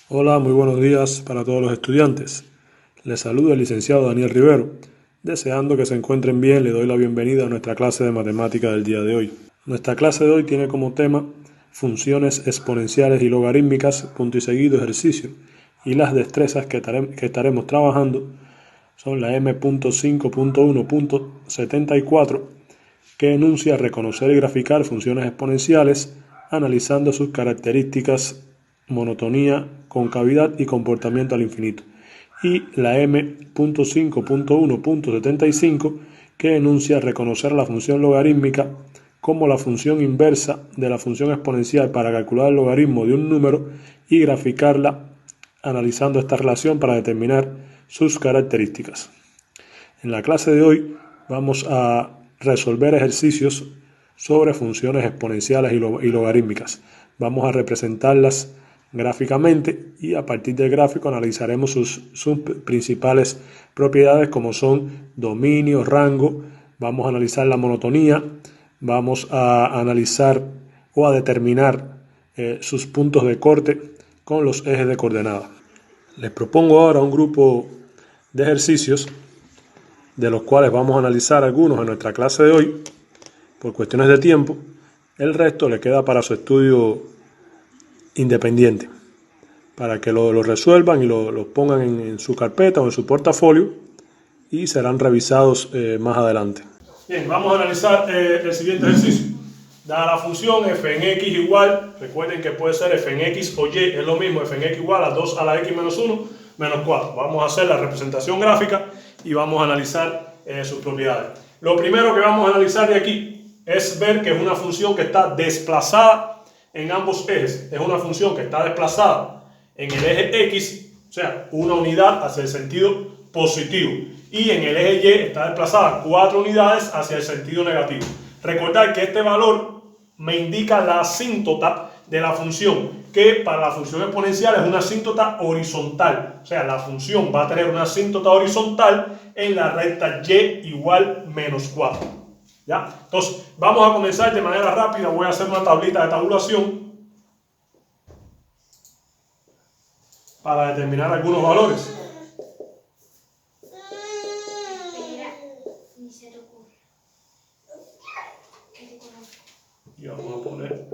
Hola, muy buenos días para todos los estudiantes. Les saluda el licenciado Daniel Rivero. Deseando que se encuentren bien, le doy la bienvenida a nuestra clase de matemática del día de hoy. Nuestra clase de hoy tiene como tema funciones exponenciales y logarítmicas, punto y seguido, ejercicio. Y las destrezas que estaremos trabajando son la M.5.1.74, que enuncia reconocer y graficar funciones exponenciales analizando sus características, monotonía, concavidad y comportamiento al infinito. Y la M.5.1.75, que enuncia reconocer la función logarítmica como la función inversa de la función exponencial para calcular el logaritmo de un número y graficarla analizando esta relación para determinar sus características. En la clase de hoy vamos a resolver ejercicios sobre funciones exponenciales y logarítmicas. Vamos a representarlas gráficamente y a partir del gráfico analizaremos sus principales propiedades, como son dominio, rango. Vamos a analizar la monotonía, vamos a analizar o a determinar sus puntos de corte con los ejes de coordenadas. Les propongo ahora un grupo de ejercicios de los cuales vamos a analizar algunos en nuestra clase de hoy por cuestiones de tiempo. El resto le queda para su estudio independiente, para que lo resuelvan y lo pongan en su carpeta o en su portafolio y serán revisados más adelante. Bien, vamos a analizar el siguiente ejercicio. Dada la función f en x igual, recuerden que puede ser f en x o y, es lo mismo, f en x igual a 2 a la x menos 1 menos 4. Vamos a hacer la representación gráfica y vamos a analizar sus propiedades. Lo primero que vamos a analizar de aquí es ver que es una función que está desplazada en ambos ejes. Es una función que está desplazada en el eje x, o sea, una unidad hacia el sentido positivo, y en el eje y está desplazada 4 unidades hacia el sentido negativo. Recordad que este valor me indica la asíntota de la función, que para la función exponencial es una asíntota horizontal. O sea, la función va a tener una asíntota horizontal en la recta y igual menos 4. ¿Ya? Entonces, vamos a comenzar de manera rápida. Voy a hacer una tablita de tabulación para determinar algunos valores. Y vamos a poner.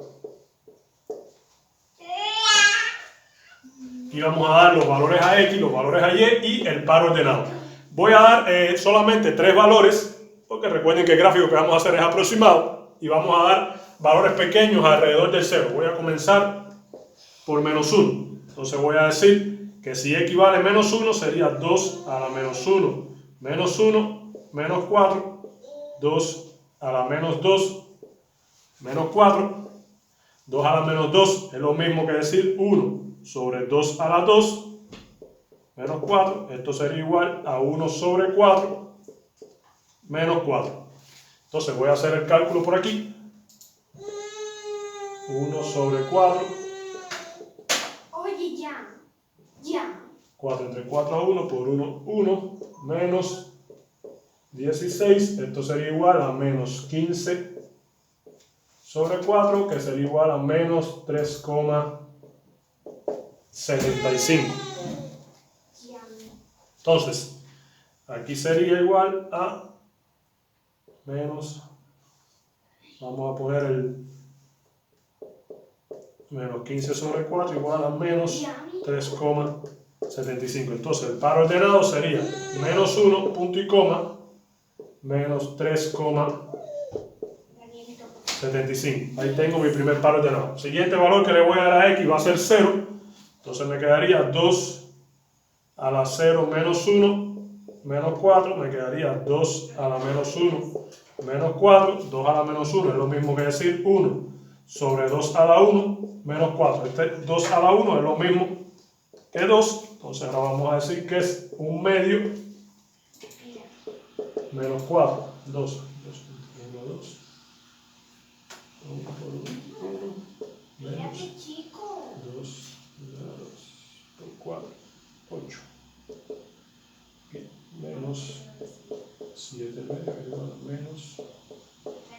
Y vamos a dar los valores a x, los valores a y y el par ordenado. Voy a dar solamente 3 valores, porque recuerden que el gráfico que vamos a hacer es aproximado, y vamos a dar valores pequeños alrededor del 0. Voy a comenzar por menos 1. Entonces voy a decir que si x vale menos 1 sería 2 a la menos 1 menos 1 menos 4, 2 a la menos 2 menos 4, 2 a la menos 2 es lo mismo que decir 1 sobre 2 a la 2 menos 4. Esto sería igual a 1 sobre 4 menos 4. Entonces voy a hacer el cálculo por aquí. 1 sobre 4. Oye, ya. 4 entre 4 a 1 por 1, 1 menos 16. Esto sería igual a menos 15 sobre 4, que sería igual a menos 3,75. Entonces, aquí sería igual a menos, vamos a poner el menos 15 sobre 4 igual a menos 3,75. Entonces, el par ordenado sería menos 1, punto y coma, menos 3,75. Ahí tengo mi primer par ordenado. Siguiente valor que le voy a dar a x va a ser 0. Entonces me quedaría 2 a la 0 menos 1 menos 4. Me quedaría 2 a la menos 1 menos 4. 2 a la menos 1 es lo mismo que decir 1 sobre 2 a la 1 menos 4. Este 2 a la 1 es lo mismo que 2. Entonces ahora vamos a decir que es un medio menos 4. 2. 2. 1 por 1, 1 menos 2 por 4, 8. Menos 7 medio igual a menos.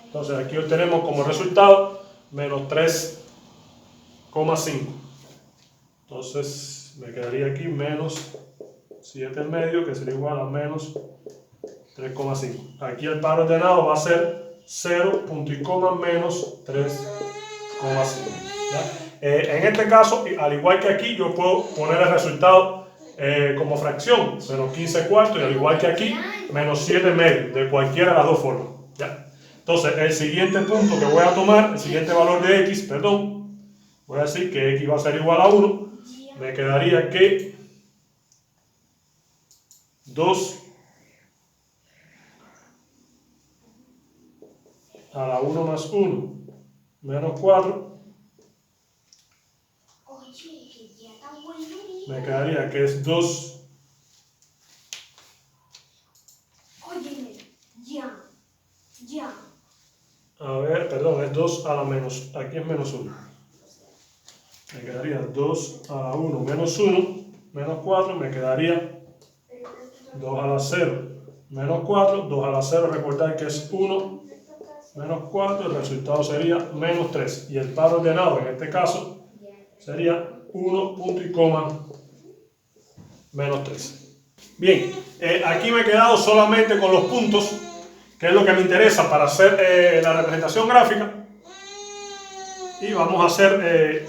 Entonces aquí obtenemos como resultado menos 3,5. Entonces x. Me quedaría aquí menos 7,5, que sería igual a menos 3,5. Aquí el par ordenado va a ser 0, punto y coma, menos 3,5. En este caso, al igual que aquí, yo puedo poner el resultado como fracción, menos 15 cuartos, y al igual que aquí, menos 7 medios, de cualquiera de las dos formas. ¿Ya? Entonces, el siguiente punto que voy a tomar, el siguiente valor de x, perdón, voy a decir que x va a ser igual a 1, me quedaría que 2 a la 1 más 1 menos 4, me quedaría que es 2. A ver, perdón, es 2 a la menos, aquí es menos 1. Me quedaría 2 a la 1 menos 1, menos 4, me quedaría 2 a la 0 menos 4, 2 a la 0, recordad que es 1 menos 4, el resultado sería menos 3. Y el par ordenado en este caso sería 1, punto y coma, menos 3. Bien, aquí me he quedado solamente con los puntos, que es lo que me interesa para hacer la representación gráfica. Y vamos a hacer...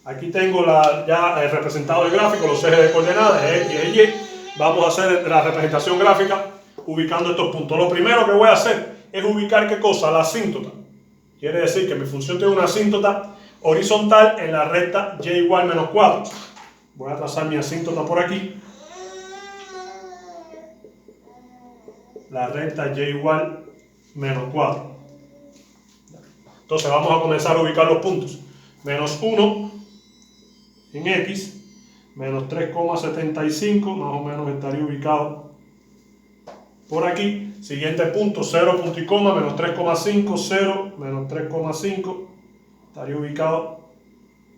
aquí tengo ya representado el gráfico, los ejes de coordenadas, X y Y. Vamos a hacer la representación gráfica ubicando estos puntos. Lo primero que voy a hacer es ubicar, ¿qué cosa? La asíntota. Quiere decir que mi función tiene una asíntota horizontal en la recta y igual menos 4. Voy a trazar mi asíntota por aquí. La recta y igual menos 4. Entonces vamos a comenzar a ubicar los puntos. Menos 1 en X, menos 3,75, más o menos estaría ubicado por aquí. Siguiente punto, 0, punto y coma, menos 3,5, 0, menos 3,5, estaría ubicado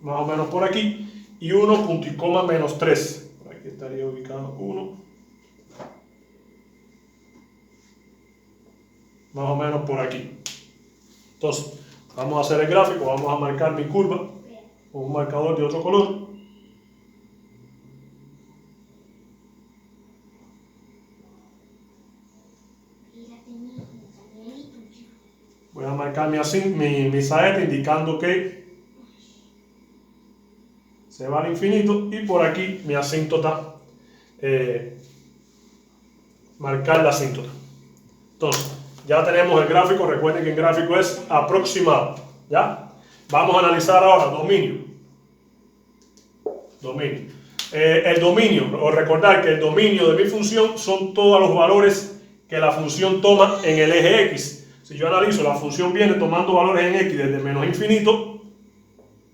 más o menos por aquí. Y 1, punto y coma, menos 3, por aquí estaría ubicado 1, más o menos por aquí. Entonces, vamos a hacer el gráfico, vamos a marcar mi curva con un marcador de otro color. Voy a marcar mi saeta indicando que se va al infinito, y por aquí mi asíntota, marcar la asíntota. Entonces, ya tenemos el gráfico. Recuerden que el gráfico es aproximado. ¿Ya? Vamos a analizar ahora dominio. El dominio, o recordar que el dominio de mi función son todos los valores que la función toma en el eje X. Si yo analizo, la función viene tomando valores en X desde menos infinito,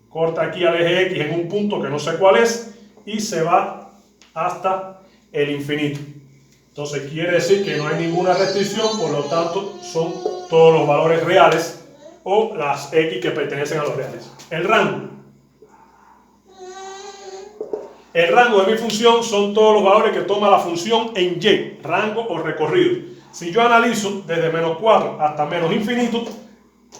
corta aquí al eje X en un punto que no sé cuál es, y se va hasta el infinito. Entonces quiere decir que no hay ninguna restricción, por lo tanto son todos los valores reales, o las X que pertenecen a los reales. El rango. El rango de mi función son todos los valores que toma la función en Y, rango o recorrido. Si yo analizo desde menos 4 hasta menos infinito,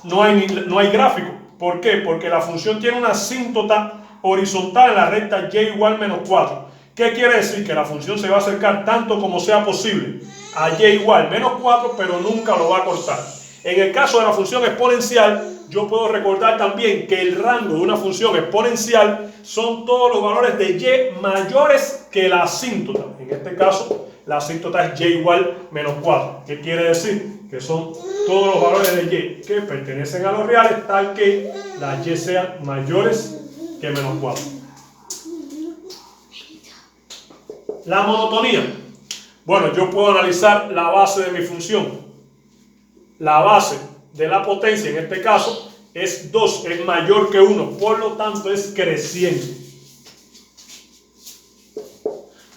no hay gráfico. ¿Por qué? Porque la función tiene una asíntota horizontal en la recta y igual menos 4. ¿Qué quiere decir? Que la función se va a acercar tanto como sea posible a y igual menos 4, pero nunca lo va a cortar. En el caso de la función exponencial, yo puedo recordar también que el rango de una función exponencial son todos los valores de y mayores que la asíntota. En este caso, la asíntota es y igual menos 4. ¿Qué quiere decir? Que son todos los valores de y que pertenecen a los reales, tal que las y sean mayores que menos 4. La monotonía. Bueno, yo puedo analizar la base de mi función. La base de la potencia, en este caso, es 2, es mayor que 1, por lo tanto es creciente.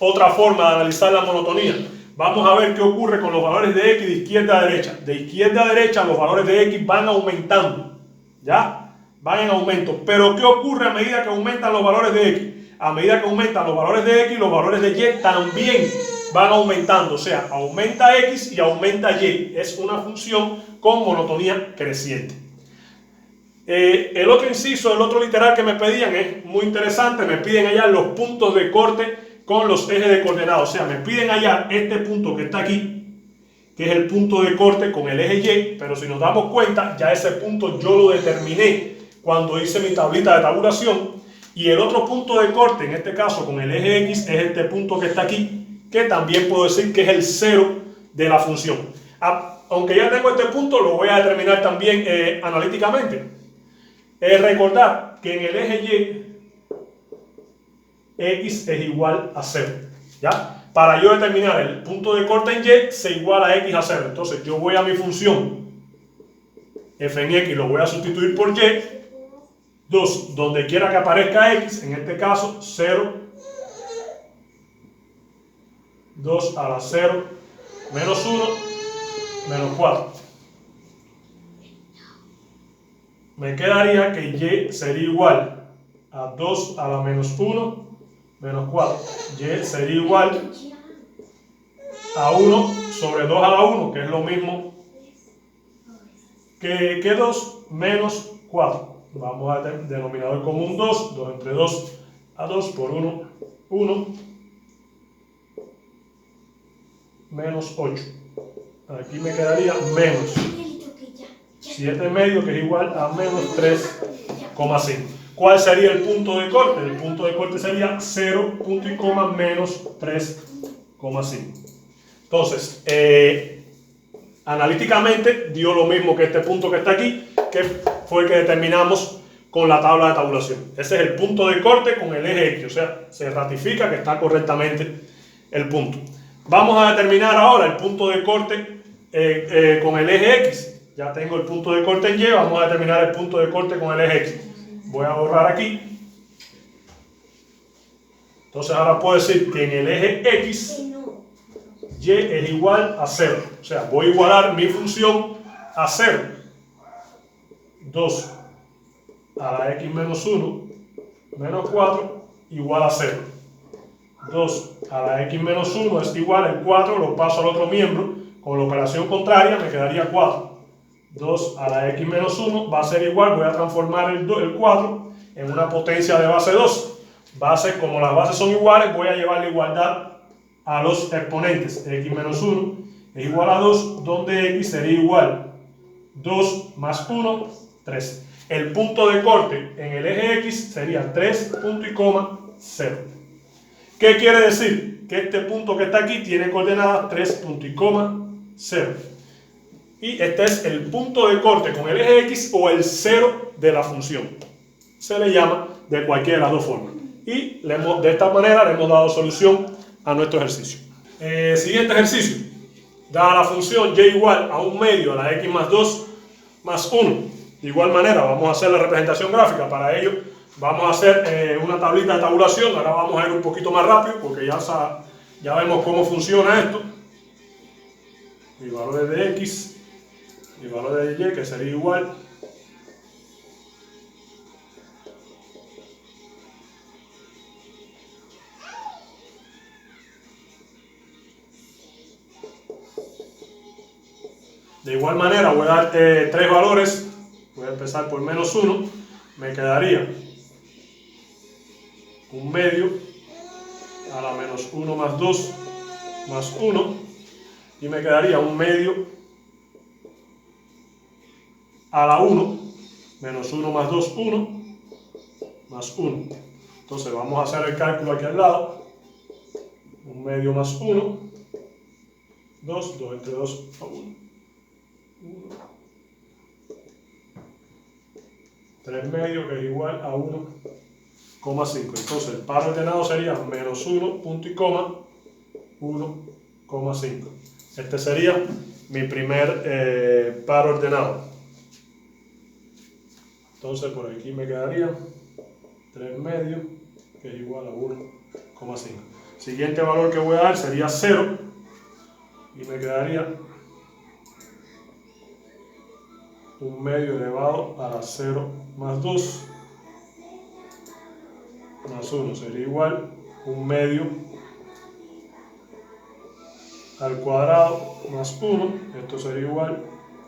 Otra forma de analizar la monotonía. Vamos a ver qué ocurre con los valores de X de izquierda a derecha. De izquierda a derecha los valores de X van aumentando. ¿Ya? Van en aumento. Pero ¿qué ocurre a medida que aumentan los valores de X? A medida que aumentan los valores de X, los valores de Y también van aumentando. O sea, aumenta X y aumenta Y. Es una función con monotonía creciente. El otro inciso, el otro literal que me pedían es muy interesante. Me piden hallar los puntos de corte con los ejes de coordenadas. O sea, me piden hallar este punto que está aquí, que es el punto de corte con el eje Y, pero si nos damos cuenta, ya ese punto yo lo determiné cuando hice mi tablita de tabulación. Y el otro punto de corte, en este caso con el eje X, es este punto que está aquí, que también puedo decir que es el cero de la función. Aunque ya tengo este punto, lo voy a determinar también analíticamente. Recordar que en el eje Y, X es igual a 0, ¿ya? Para yo determinar el punto de corte en Y, se iguala a X a 0. Entonces yo voy a mi función f en X, lo voy a sustituir por Y. 2, donde quiera que aparezca X, en este caso 0, 2 a la 0, menos 1, menos 4. Me quedaría que Y sería igual a 2 a la menos 1, menos 4. Y sería igual a 1 sobre 2 a la 1, que es lo mismo que 2 menos 4. Vamos a tener denominador común 2, 2 entre 2 a 2 por 1, 1, menos 8. Aquí me quedaría menos 7 medio, que es igual a menos 3,5. ¿Cuál sería el punto de corte? El punto de corte sería 0, punto y coma, menos 3,5. Entonces, analíticamente dio lo mismo que este punto que está aquí, que fue el que determinamos con la tabla de tabulación. Ese es el punto de corte con el eje X, o sea, se ratifica que está correctamente el punto. Vamos a determinar ahora el punto de corte con el eje X. Ya tengo el punto de corte en Y, vamos a determinar el punto de corte con el eje X. Voy a borrar aquí. Entonces ahora puedo decir que en el eje X, Y es igual a 0. O sea, voy a igualar mi función a 0. 2 a la X menos 1 menos 4 igual a 0. 2 a la X menos 1 es igual al 4, lo paso al otro miembro. Con la operación contraria me quedaría 4. 2 a la X menos 1 va a ser igual, voy a transformar el 4 en una potencia de base 2. Como las bases son iguales, voy a llevar la igualdad a los exponentes. X menos 1 es igual a 2, donde X sería igual 2 más 1, 3. El punto de corte en el eje X sería 3, punto y coma, 0. ¿Qué quiere decir? Que este punto que está aquí tiene coordenadas 3, punto y coma, 0. Y este es el punto de corte con el eje X o el 0 de la función. Se le llama de cualquiera de las dos formas. Y de esta manera le hemos dado solución a nuestro ejercicio. Siguiente ejercicio. Dada la función Y igual a 1 medio a la X más 2 más 1. De igual manera vamos a hacer la representación gráfica. Para ello vamos a hacer una tablita de tabulación. Ahora vamos a ir un poquito más rápido porque ya vemos cómo funciona esto. Y valores de X y valores de Y, que sería igual de igual manera voy a dar 3 valores. Voy a empezar por menos 1. Me quedaría 1 medio a la menos 1 más 2 más 1. Y me quedaría 1 medio a la 1 menos 1 más 2, 1 más 1. Entonces vamos a hacer el cálculo aquí al lado. 1 medio más 1, 2, 2 entre 2 a 1. 3 medio, que es igual a 1,5. Entonces el par ordenado sería menos 1, punto y coma, 1,5. Este sería mi primer par ordenado. Entonces por aquí me quedaría 3 medio, que es igual a 1,5. Siguiente valor que voy a dar sería 0. Y me quedaría 1 medio elevado a la 0 más 2 más 1 sería igual 1 medio al cuadrado más 1. Esto sería igual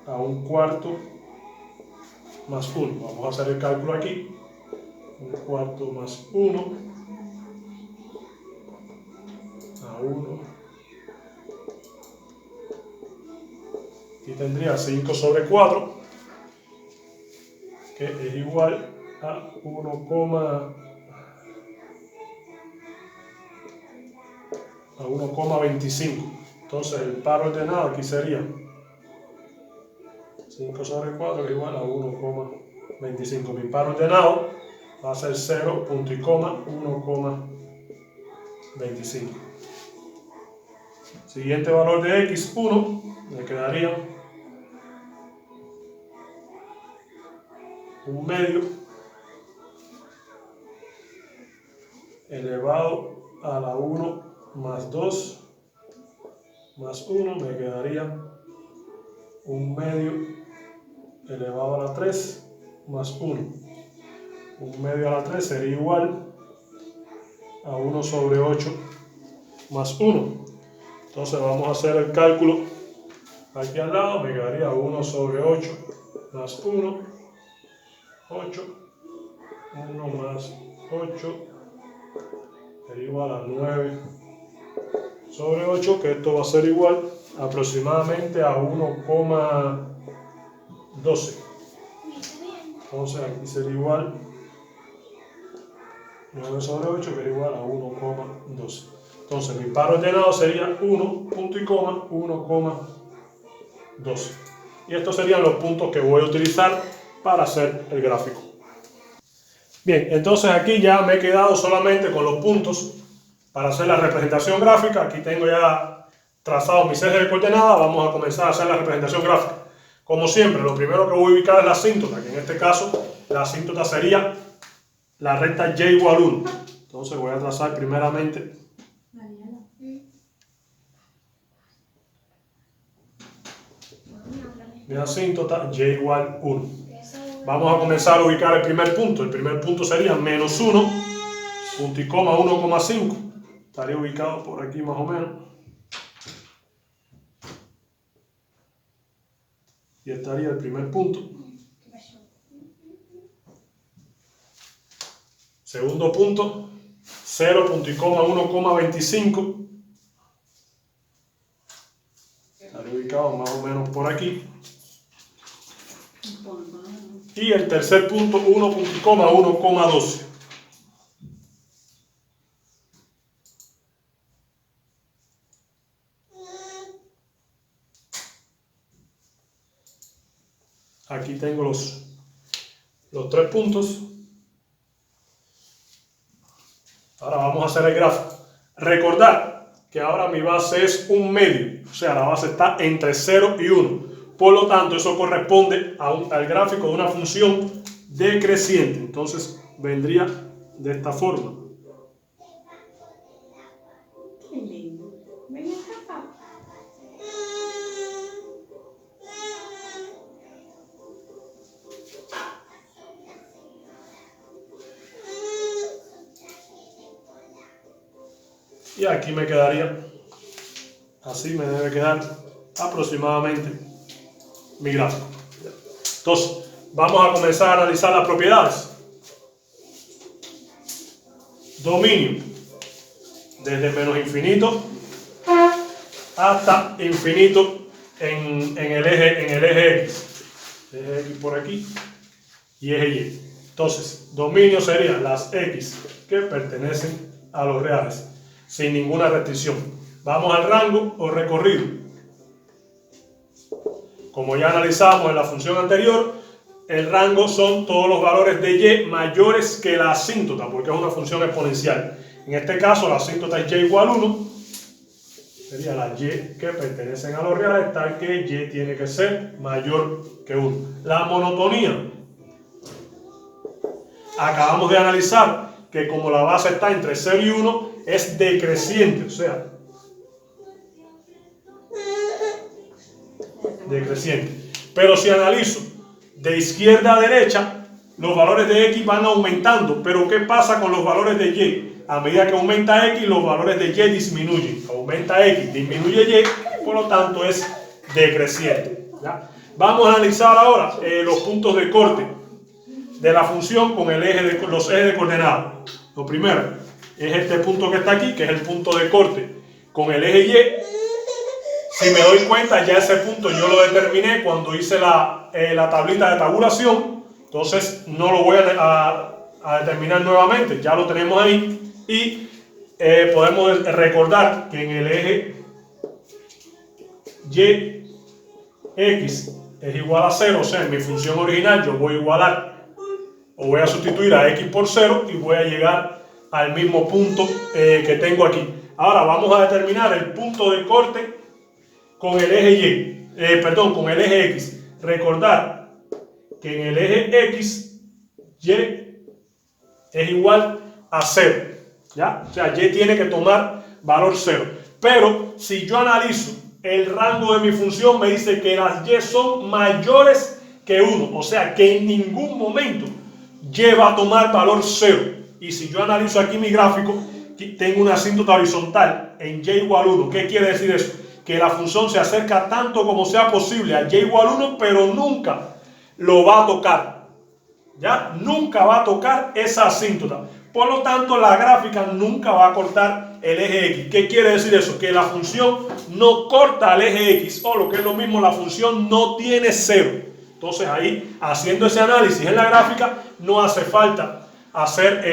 a 1 cuarto más 1. Vamos a hacer el cálculo aquí. Un cuarto más 1 a 1. Y tendría 5 sobre 4, que es igual a 1,25. Entonces el par ordenado aquí sería 5 sobre 4, que es igual a 1,25. Mi par ordenado va a ser 0,1,25. Siguiente valor de x1 me quedaría 1/2 elevado a la 1 más 2 más 1, me quedaría 1/2 elevado a la 3 más 1. 1/2 a la 3 sería igual a 1 sobre 8 más 1. Entonces vamos a hacer el cálculo aquí al lado. Me quedaría 1 sobre 8 más 1, 8, 1 más 8 sería igual a 9 sobre 8, que esto va a ser igual aproximadamente a 1,12. Entonces aquí sería igual 9 sobre 8, que es igual a 1,12. Entonces mi par ordenado sería 1,12. Y estos serían los puntos que voy a utilizar para hacer el gráfico. Bien, entonces aquí ya me he quedado solamente con los puntos para hacer la representación gráfica. Aquí tengo ya trazado mis ejes de coordenadas. Vamos a comenzar a hacer la representación gráfica. Como siempre, lo primero que voy a ubicar es la asíntota, que en este caso la asíntota sería la recta y igual 1. Entonces voy a trazar primeramente mi asíntota y igual 1. Vamos a comenzar a ubicar el primer punto. El primer punto sería menos 1, punto y coma 1,5. Estaría ubicado por aquí más o menos. Y estaría el primer punto. Segundo punto, 0, punto y coma 1,25. Estaría ubicado más o menos por aquí. Y el tercer punto, 1, punto y coma 1,12. Aquí tengo los 3 puntos. Ahora vamos a hacer el gráfico. Recordar que ahora mi base es un medio, o sea, la base está entre 0 y 1. Por lo tanto, eso corresponde al gráfico de una función decreciente. Entonces, vendría de esta forma. Y aquí me quedaría, así me debe quedar aproximadamente mi gráfico. Entonces, vamos a comenzar a analizar las propiedades. Dominio, desde menos infinito hasta infinito en el eje X. Eje X por aquí y eje Y. Entonces, dominio serían las X que pertenecen a los reales, sin ninguna restricción. Vamos al rango o recorrido. Como ya analizamos en la función anterior, el rango son todos los valores de y mayores que la asíntota, porque es una función exponencial. En este caso, la asíntota es y igual 1. Sería la y que pertenecen a los reales, tal que y tiene que ser mayor que 1. La monotonía. Acabamos de analizar que como la base está entre 0 y 1, es decreciente, o sea, decreciente. Pero si analizo de izquierda a derecha, los valores de X van aumentando. Pero ¿qué pasa con los valores de Y? A medida que aumenta X, los valores de Y disminuyen. Aumenta X, disminuye Y, por lo tanto es decreciente, ¿ya? Vamos a analizar ahora los puntos de corte de la función con el los ejes de coordenadas. Lo primero es este punto que está aquí, que es el punto de corte con el eje Y. Si me doy cuenta, ya ese punto yo lo determiné cuando hice la tablita de tabulación, entonces no lo voy a determinar nuevamente, ya lo tenemos ahí. Y podemos recordar que en el eje Y, X es igual a 0, o sea, en mi función original yo voy a igualar o voy a sustituir a X por 0 y voy a llegar al mismo punto que tengo aquí. Ahora vamos a determinar el punto de corte con el eje con el eje X. Recordar que en el eje X, Y es igual a 0. ¿Ya? O sea, Y tiene que tomar valor 0. Pero si yo analizo el rango de mi función, me dice que las Y son mayores que 1. O sea, que en ningún momento Y va a tomar valor 0. Y si yo analizo aquí mi gráfico, tengo una asíntota horizontal en Y igual 1. ¿Qué quiere decir eso? Que la función se acerca tanto como sea posible a Y igual 1, pero nunca lo va a tocar. ¿Ya? Nunca va a tocar esa asíntota. Por lo tanto, la gráfica nunca va a cortar el eje X. ¿Qué quiere decir eso? Que la función no corta el eje X, o lo que es lo mismo, la función no tiene 0. Entonces ahí, haciendo ese análisis en la gráfica, no hace falta hacer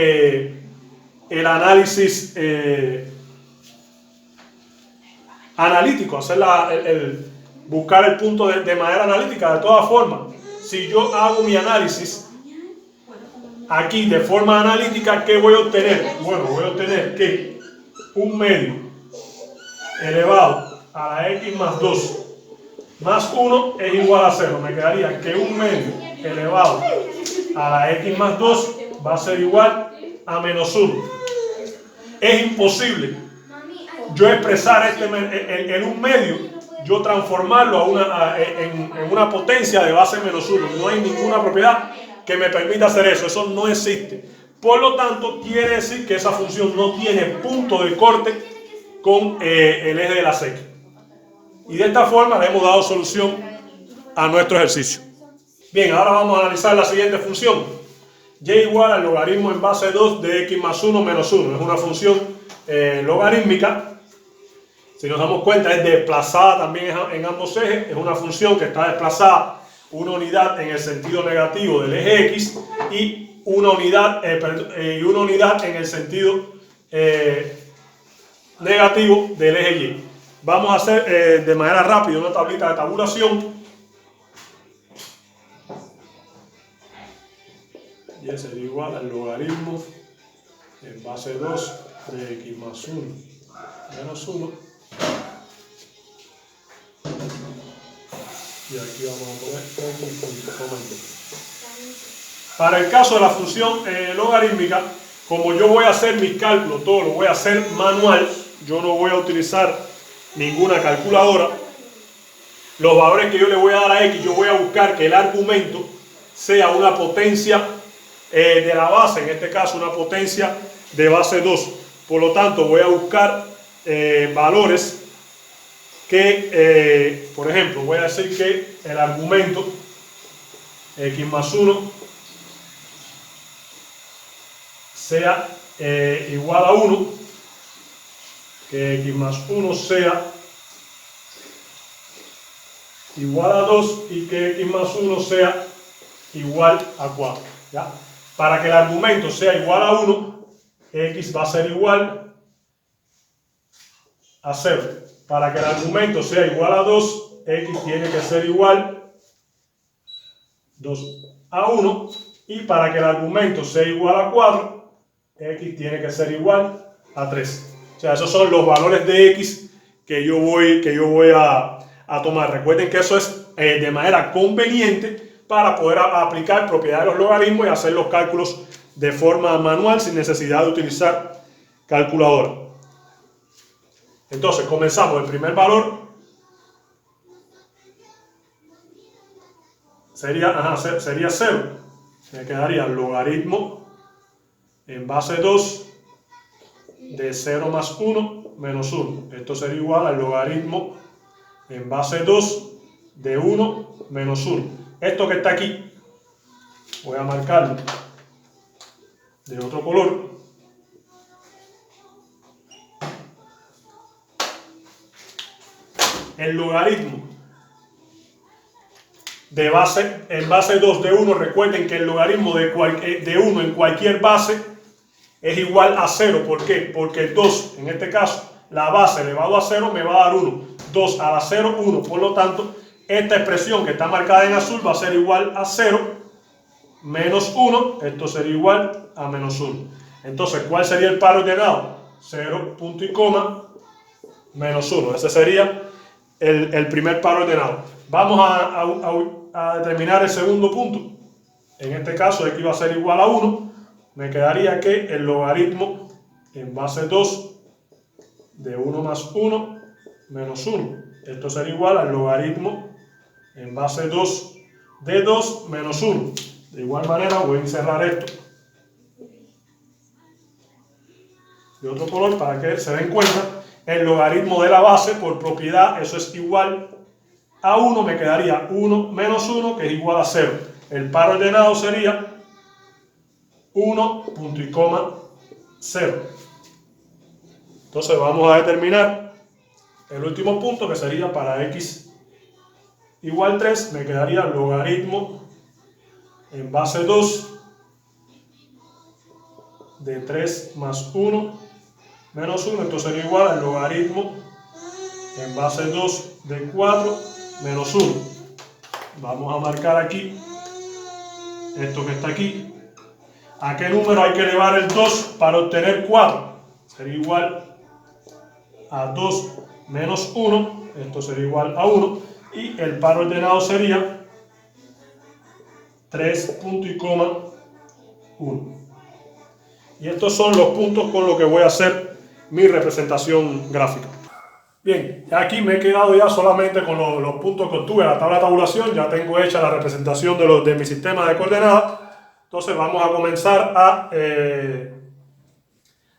el análisis analítico, hacer buscar el punto de manera analítica. De todas formas, si yo hago mi análisis aquí de forma analítica, ¿qué voy a obtener? Bueno, voy a obtener que un medio elevado a la X más 2 más 1 es igual a 0. Me quedaría que un medio elevado a la X más 2 va a ser igual a menos 1. Es imposible yo expresar en un medio, yo transformarlo en una potencia de base menos 1. No hay ninguna propiedad que me permita hacer eso. Eso no existe. Por lo tanto, quiere decir que esa función no tiene punto de corte con el eje de la sec. Y de esta forma le hemos dado solución a nuestro ejercicio. Bien, ahora vamos a analizar la siguiente función. Y igual al logaritmo en base 2 de X más 1 menos 1. Es una función logarítmica. Si nos damos cuenta, es desplazada también en ambos ejes. Es una función que está desplazada una unidad en el sentido negativo del eje X y una unidad en el sentido negativo del eje Y. Vamos a hacer de manera rápida una tablita de tabulación. Y sería igual al logaritmo en base 2 de X más 1 menos 1. Y aquí vamos a poner X.2. Para el caso de la función logarítmica, como yo voy a hacer mis cálculos, todo lo voy a hacer manual, yo no voy a utilizar ninguna calculadora. Los valores que yo le voy a dar a X, yo voy a buscar que el argumento sea una potencia de la base, en este caso una potencia de base 2. Por lo tanto, voy a buscar valores que, por ejemplo, voy a decir que el argumento X más 1 sea igual a 1, que X más 1 sea igual a 2 y que X más 1 sea igual a 4. ¿Ya? Para que el argumento sea igual a 1, X va a ser igual a 0. Para que el argumento sea igual a 2, X tiene que ser igual 2 a 1. Y para que el argumento sea igual a 4, X tiene que ser igual a 3. O sea, esos son los valores de X que yo voy a tomar. Recuerden que eso es de manera conveniente para poder aplicar propiedades de los logaritmos y hacer los cálculos de forma manual sin necesidad de utilizar calculadora. Entonces, comenzamos. El primer valor sería 0. Me quedaría logaritmo en base 2 de 0 más 1 menos 1. Esto sería igual al logaritmo en base 2 de 1 menos 1. Esto que está aquí, voy a marcarlo de otro color. El logaritmo de base, en base 2 de 1, recuerden que el logaritmo de 1 en cualquier base es igual a 0. ¿Por qué? Porque el 2, en este caso, la base elevado a 0 me va a dar 1. 2 a la 0, 1. Por lo tanto, esta expresión que está marcada en azul va a ser igual a 0 menos 1. Esto sería igual a menos 1. Entonces, ¿cuál sería el par ordenado? 0, punto y coma, menos 1. Ese sería el primer par ordenado. Vamos a determinar el segundo punto. En este caso, aquí va a ser igual a 1. Me quedaría que el logaritmo en base 2 de 1 más 1 menos 1. Esto sería igual al logaritmo en base 2 de 2 menos 1. De igual manera voy a encerrar esto de otro color para que se den cuenta. El logaritmo de la base por propiedad, eso es igual a 1. Me quedaría 1 menos 1, que es igual a 0. El par ordenado sería 1, punto y coma, 0. Entonces vamos a determinar el último punto, que sería para x igual 3, me quedaría logaritmo en base 2 de 3 más 1 menos 1. Esto sería igual al logaritmo en base 2 de 4 menos 1. Vamos a marcar aquí esto que está aquí. ¿A qué número hay que elevar el 2 para obtener 4? Sería igual a 2 menos 1. Esto sería igual a 1. Y el par ordenado sería 3 punto y coma 1. Y estos son los puntos con los que voy a hacer mi representación gráfica. Bien, aquí me he quedado ya solamente con los puntos que obtuve en la tabla de tabulación. Ya tengo hecha la representación de mi sistema de coordenadas. Entonces vamos a comenzar a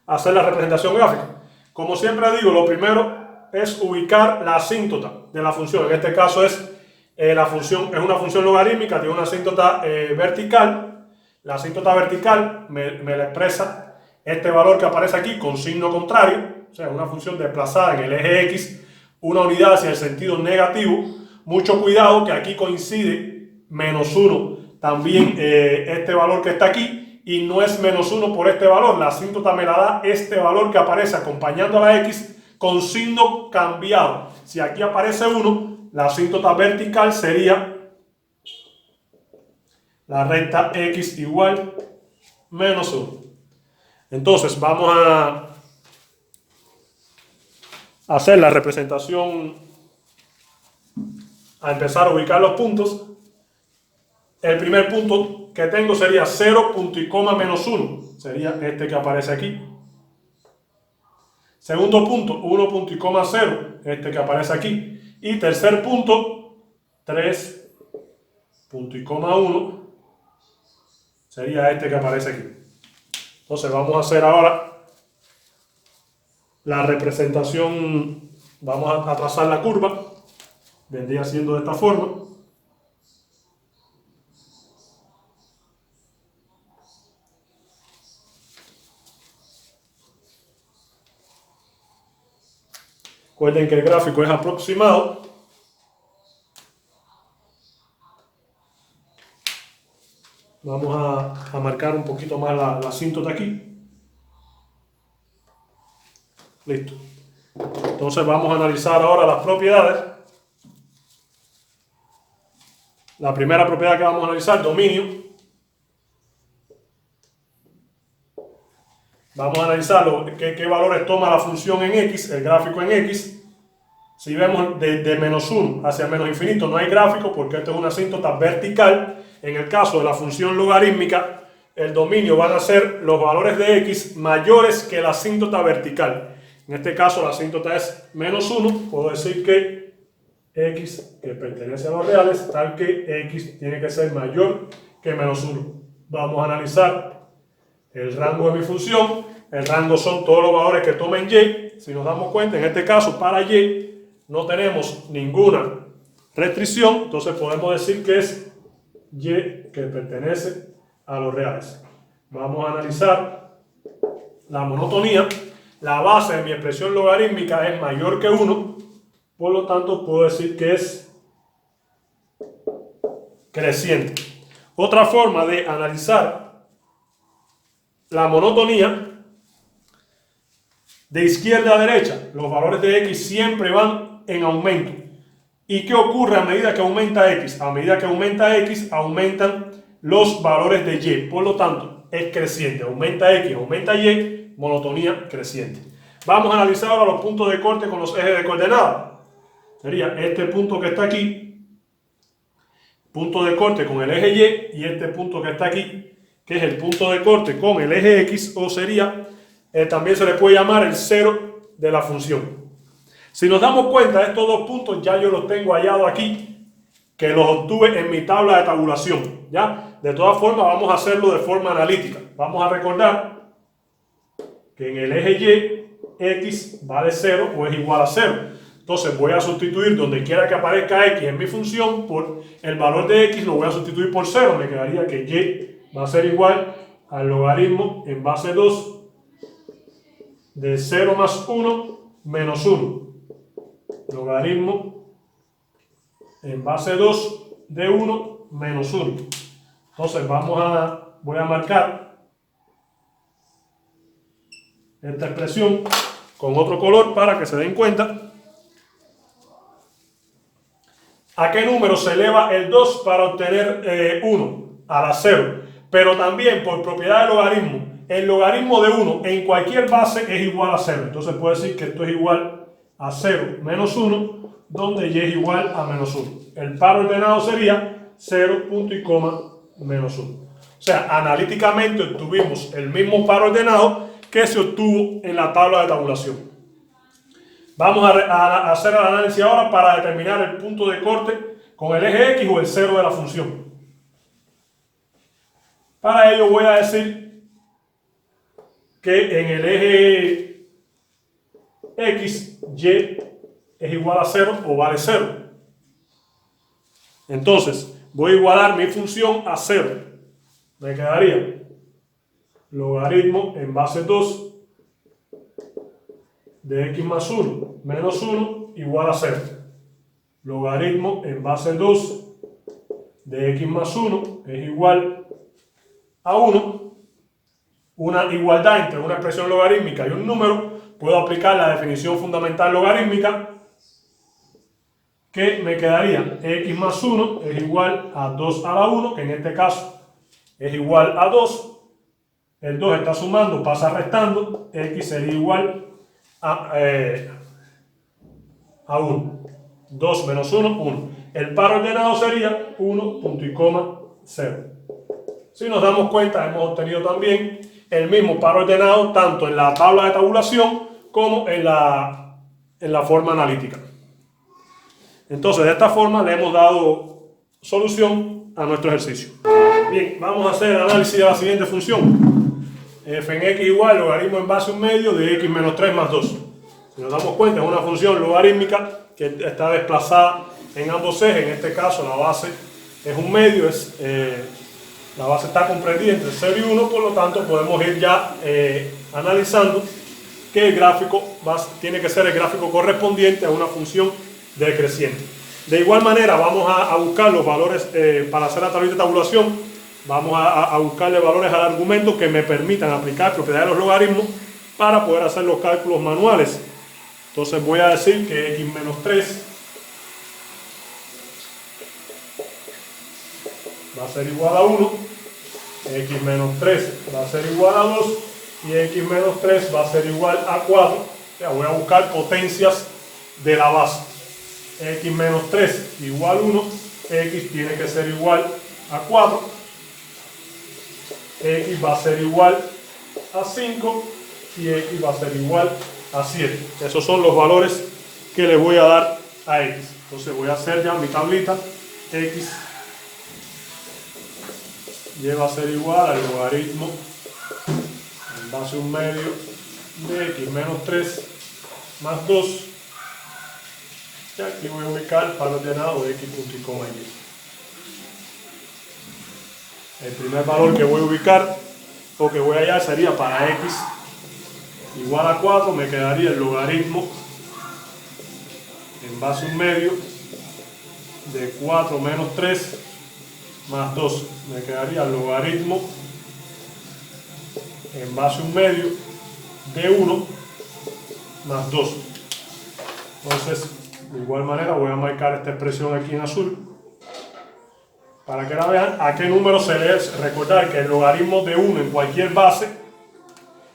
hacer la representación gráfica. Como siempre digo, lo primero es ubicar la asíntota de la función. En este caso es una función logarítmica, tiene una asíntota vertical. La asíntota vertical me la expresa este valor que aparece aquí con signo contrario, o sea, una función desplazada en el eje X, una unidad hacia el sentido negativo. Mucho cuidado que aquí coincide menos 1 también este valor que está aquí, y no es menos 1 por este valor. La asíntota me la da este valor que aparece acompañando a la X con signo cambiado. Si aquí aparece 1, la asíntota vertical sería la recta X igual menos 1. Entonces vamos a hacer la representación, a empezar a ubicar los puntos. El primer punto que tengo sería 0 punto y coma menos 1. Sería este que aparece aquí. Segundo punto, 1 punto y coma 0. Este que aparece aquí. Y tercer punto, 3 punto y coma 1. Sería este que aparece aquí. Entonces vamos a hacer ahora la representación. Vamos a trazar la curva. Vendría siendo de esta forma. Recuerden que el gráfico es aproximado. Vamos a marcar un poquito más la asíntota aquí. Listo. Entonces vamos a analizar ahora las propiedades. La primera propiedad que vamos a analizar, dominio. Vamos a analizar qué valores toma la función en X, el gráfico en X. Si vemos de menos 1 hacia menos infinito no hay gráfico porque esto es una asíntota vertical. En el caso de la función logarítmica, el dominio van a ser los valores de X mayores que la asíntota vertical. En este caso la asíntota es menos 1. Puedo decir que X, que pertenece a los reales, tal que X tiene que ser mayor que menos 1. Vamos a analizar el rango de mi función. El rango son todos los valores que tomen Y. Si nos damos cuenta, en este caso para Y no tenemos ninguna restricción, entonces podemos decir que es y que pertenece a los reales. Vamos a analizar la monotonía. La base de mi expresión logarítmica es mayor que 1, por lo tanto puedo decir que es creciente. Otra forma de analizar la monotonía, de izquierda a derecha, los valores de x siempre van en aumento. ¿Y qué ocurre a medida que aumenta x? A medida que aumenta x, aumentan los valores de y. Por lo tanto, es creciente. Aumenta x, aumenta y, monotonía creciente. Vamos a analizar ahora los puntos de corte con los ejes de coordenadas. Sería este punto que está aquí, punto de corte con el eje y este punto que está aquí, que es el punto de corte con el eje x, o sería, también se le puede llamar el cero de la función. Si nos damos cuenta, estos dos puntos ya yo los tengo hallados aquí, que los obtuve en mi tabla de tabulación, ¿ya? De todas formas, vamos a hacerlo de forma analítica. Vamos a recordar que en el eje y, x vale 0 o es igual a 0. Entonces voy a sustituir donde quiera que aparezca x en mi función por el valor de x, lo voy a sustituir por 0. Me quedaría que y va a ser igual al logaritmo en base 2 de 0 más 1 menos 1. Logaritmo en base 2 de 1 menos 1. Entonces voy a marcar esta expresión con otro color para que se den cuenta a qué número se eleva el 2 para obtener 1 a la 0. Pero también por propiedad del logaritmo, el logaritmo de 1 en cualquier base es igual a 0. Entonces puedo decir que esto es igual a 0 menos 1, donde y es igual a menos 1. El par ordenado sería 0, punto y coma, menos 1. O sea, analíticamente obtuvimos el mismo par ordenado que se obtuvo en la tabla de tabulación. Vamos a hacer el análisis ahora para determinar el punto de corte con el eje x o el cero de la función. Para ello voy a decir que en el eje x, y es igual a 0 o vale 0. Entonces, voy a igualar mi función a 0. Me quedaría logaritmo en base 2 de x más 1 menos 1 igual a 0. Logaritmo en base 2 de x más 1 es igual a 1. Una igualdad entre una expresión logarítmica y un número. Puedo aplicar la definición fundamental logarítmica, que me quedaría x más 1 es igual a 2 a la 1, que en este caso es igual a 2. El 2 está sumando, pasa restando, x sería igual a 1. 2 menos 1, 1. El par ordenado sería 1, punto y coma, 0. Si nos damos cuenta, hemos obtenido también el mismo par ordenado tanto en la tabla de tabulación como en la forma analítica. Entonces, de esta forma le hemos dado solución a nuestro ejercicio. Bien, vamos a hacer el análisis de la siguiente función. F en x igual logaritmo en base 1 medio de x menos 3 más 2. Si nos damos cuenta, es una función logarítmica que está desplazada en ambos ejes. En este caso, la base es 1 medio, la base está comprendida entre 0 y 1, por lo tanto podemos ir ya analizando que el gráfico tiene que ser el gráfico correspondiente a una función decreciente. De igual manera vamos a buscar los valores para hacer la tablita de tabulación. Vamos a buscarle valores al argumento que me permitan aplicar propiedades de los logaritmos para poder hacer los cálculos manuales. Entonces voy a decir que x menos 3 va a ser igual a 1, x menos 3 va a ser igual a 2 y x menos 3 va a ser igual a 4. Ya voy a buscar potencias de la base. X menos 3 igual 1, x tiene que ser igual a 4, x va a ser igual a 5 y x va a ser igual a 7. Esos son los valores que le voy a dar a x. Entonces voy a hacer ya mi tablita. X y va a ser igual al logaritmo en base 1 medio de x menos 3 más 2 Y aquí voy a ubicar el par ordenado de x punto y coma y. El primer valor que voy a ubicar o que voy a hallar sería para x igual a 4, me quedaría el logaritmo en base a un medio de 4 menos 3 más 2. Me quedaría el logaritmo en base a un medio de 1 más 2. Entonces, de igual manera voy a marcar esta expresión aquí en azul para que la vean. ¿A qué número se lee? Recordar que el logaritmo de 1 en cualquier base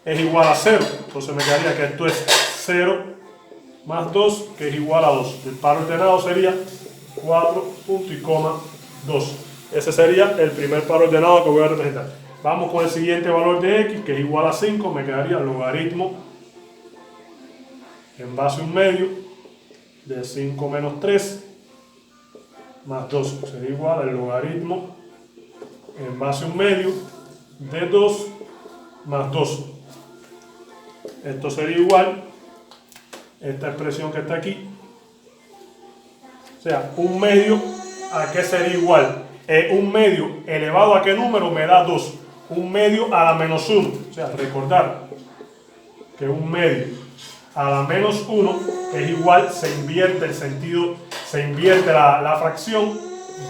es igual a 0. Entonces me quedaría que esto es 0 más 2, que es igual a 2. El par ordenado sería 4 punto y coma 2. Ese sería el primer par ordenado que voy a representar. Vamos con el siguiente valor de x, que es igual a 5. Me quedaría el logaritmo en base a un medio de 5 menos 3 más 2. Sería igual al logaritmo en base a un medio de 2 más 2. Esto sería igual a esta expresión que está aquí. O sea, un medio, ¿a qué sería igual? Un medio elevado a qué número me da 2. Un medio a la menos 1. O sea, recordar que un medio a la menos 1 es igual, se invierte el sentido, se invierte la fracción,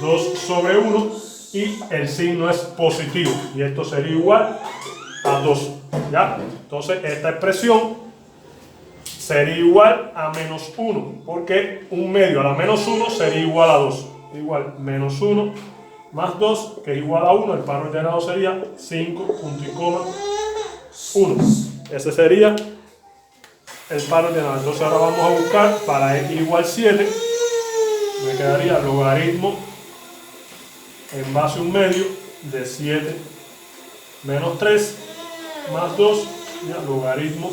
2 sobre 1, y el signo es positivo. Y esto sería igual a 2. ¿Ya? Entonces, esta expresión sería igual a menos 1, porque un medio a la menos 1 sería igual a 2. Igual, menos 1 más 2, que es igual a 1. El par ordenado sería 5 punto y coma 1. Ese sería el par ordenado. Entonces ahora vamos a buscar para x igual 7. Me quedaría logaritmo en base a un medio de 7 menos 3 más 2, ya, logaritmo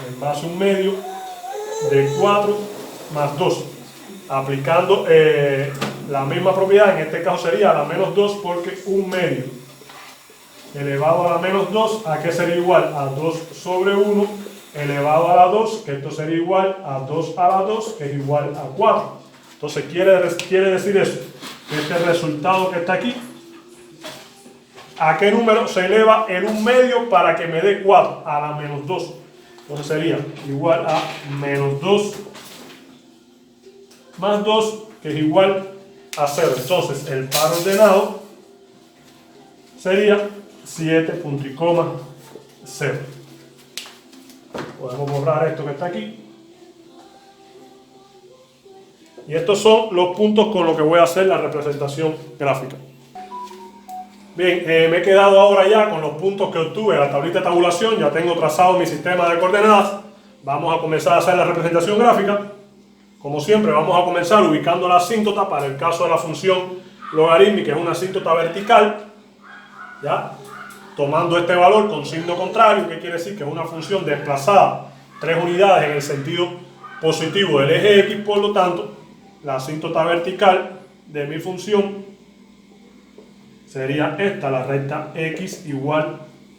en base a un medio de 4 más 2. Aplicando la misma propiedad, en este caso sería a la menos 2, porque un medio elevado a la menos 2, ¿a qué sería igual? A 2 sobre 1 elevado a la 2, que esto sería igual a 2 a la 2, que es igual a 4. Entonces quiere decir eso, que este resultado que está aquí, ¿a qué número se eleva en un medio para que me dé 4? A la menos 2. Entonces sería igual a menos 2 más 2, que es igual a 0. Entonces el par ordenado sería 7 punto y coma 0. Podemos borrar esto que está aquí. Y estos son los puntos con los que voy a hacer la representación gráfica. Bien, me he quedado ahora ya con los puntos que obtuve en la tablita de tabulación. Ya tengo trazado mi sistema de coordenadas. Vamos a comenzar a hacer la representación gráfica. Como siempre, vamos a comenzar ubicando la asíntota. Para el caso de la función logarítmica, es una asíntota vertical, ¿ya? Tomando este valor con signo contrario, que quiere decir que es una función desplazada 3 unidades en el sentido positivo del eje X. Por lo tanto, la asíntota vertical de mi función sería esta, la recta X igual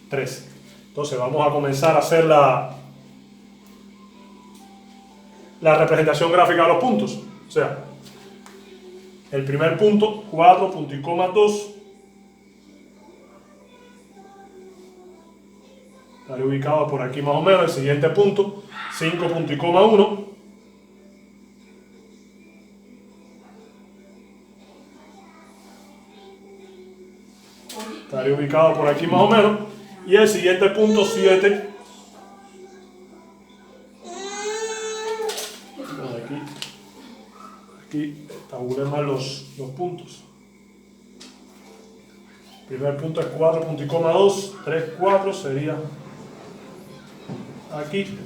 3. Entonces vamos a comenzar a hacer la representación gráfica de los puntos. O sea, el primer punto, 4 punto y coma 2, estaré ubicado por aquí más o menos. El siguiente punto, 5 punto y coma 1, estaré ubicado por aquí más o menos. Y el siguiente punto, 7. Aquí tabulé mal los puntos. Primer punto es 4 punto y coma 2, 3, 4 sería aquí.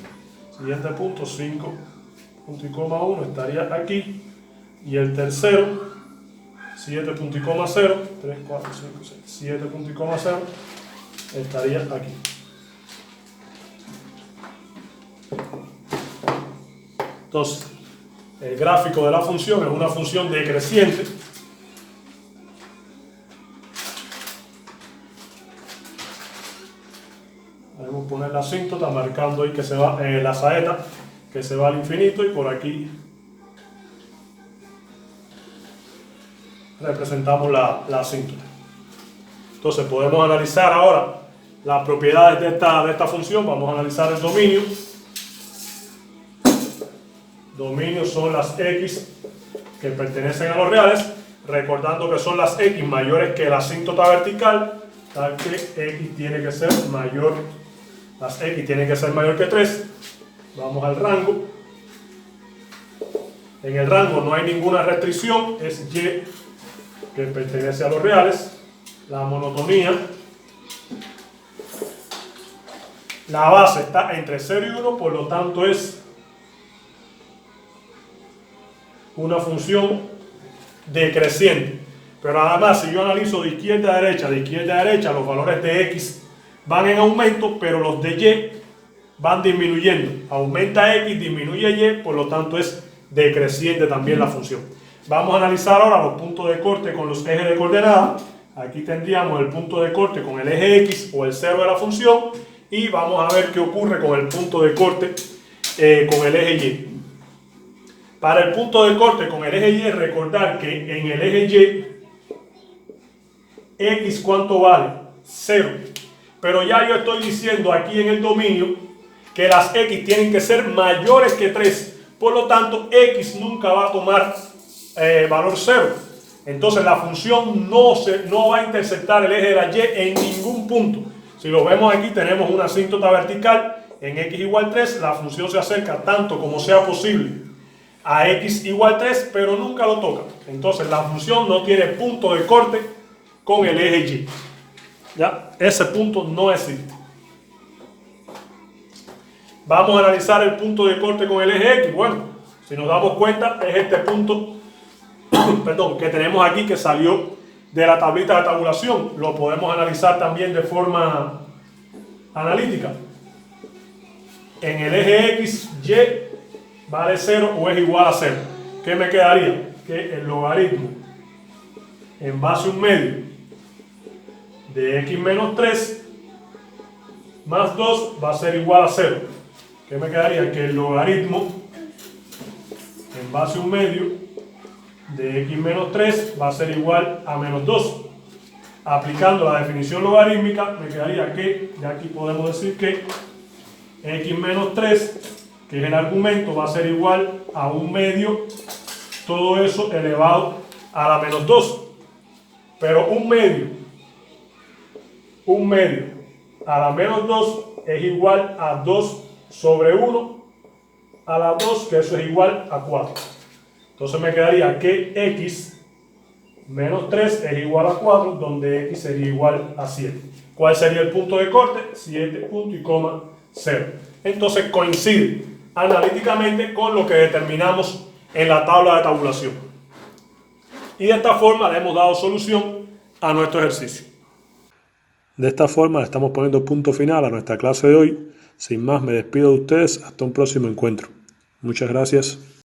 Siguiente punto, 5 punto y coma 1 estaría aquí. Y el tercero, 7 punto y coma 0, 3, 4, 5, 6, 7 punto y coma 0 estaría aquí. Entonces, el gráfico de la función es una función decreciente. Podemos poner la asíntota marcando ahí que se va la saeta, que se va al infinito, y por aquí representamos la asíntota. Entonces podemos analizar ahora las propiedades de esta función. Vamos a analizar el dominio. Dominio son las x que pertenecen a los reales, recordando que son las x mayores que la asíntota vertical, tal que x tiene que ser mayor, las x tienen que ser mayor que 3. Vamos al rango. En el rango no hay ninguna restricción, es y que pertenece a los reales. La monotonía, la base está entre 0 y 1, por lo tanto es una función decreciente. Pero además, si yo analizo de izquierda a derecha, los valores de x van en aumento, pero los de y van disminuyendo. Aumenta x, disminuye y, por lo tanto es decreciente también la función. Vamos a analizar ahora los puntos de corte con los ejes de coordenadas. Aquí tendríamos el punto de corte con el eje x o el 0 de la función, y vamos a ver qué ocurre con el punto de corte con el eje y. Para el punto de corte con el eje y, recordar que en el eje y, x ¿cuánto vale? 0. Pero ya yo estoy diciendo aquí en el dominio que las x tienen que ser mayores que 3. Por lo tanto, x nunca va a tomar valor 0. Entonces la función no va a intersectar el eje de la y en ningún punto. Si lo vemos aquí, tenemos una asíntota vertical en x igual 3. La función se acerca tanto como sea posible a x igual 3, pero nunca lo toca. Entonces la función no tiene punto de corte con el eje y. ¿Ya? Ese punto no existe. Vamos a analizar el punto de corte con el eje x. Bueno, si nos damos cuenta, es este punto perdón, que tenemos aquí, que salió de la tablita de tabulación. Lo podemos analizar también de forma analítica. En el eje x, y vale 0 o es igual a 0. ¿Qué me quedaría? Que el logaritmo en base a un medio de x menos 3 más 2 va a ser igual a 0. ¿Qué me quedaría? Que el logaritmo en base a un medio de x menos 3 va a ser igual a menos 2. Aplicando la definición logarítmica, me quedaría que, ya aquí podemos decir que x menos 3, que es el argumento, va a ser igual a un medio, todo eso elevado a la menos 2. Pero un medio a la menos 2 es igual a 2 sobre 1 a la 2, que eso es igual a 4. Entonces me quedaría que x menos 3 es igual a 4, donde x sería igual a 7. ¿Cuál sería el punto de corte? 7 punto y coma 0. Entonces coincide analíticamente con lo que determinamos en la tabla de tabulación. Y de esta forma le hemos dado solución a nuestro ejercicio. De esta forma le estamos poniendo punto final a nuestra clase de hoy. Sin más, me despido de ustedes hasta un próximo encuentro. Muchas gracias.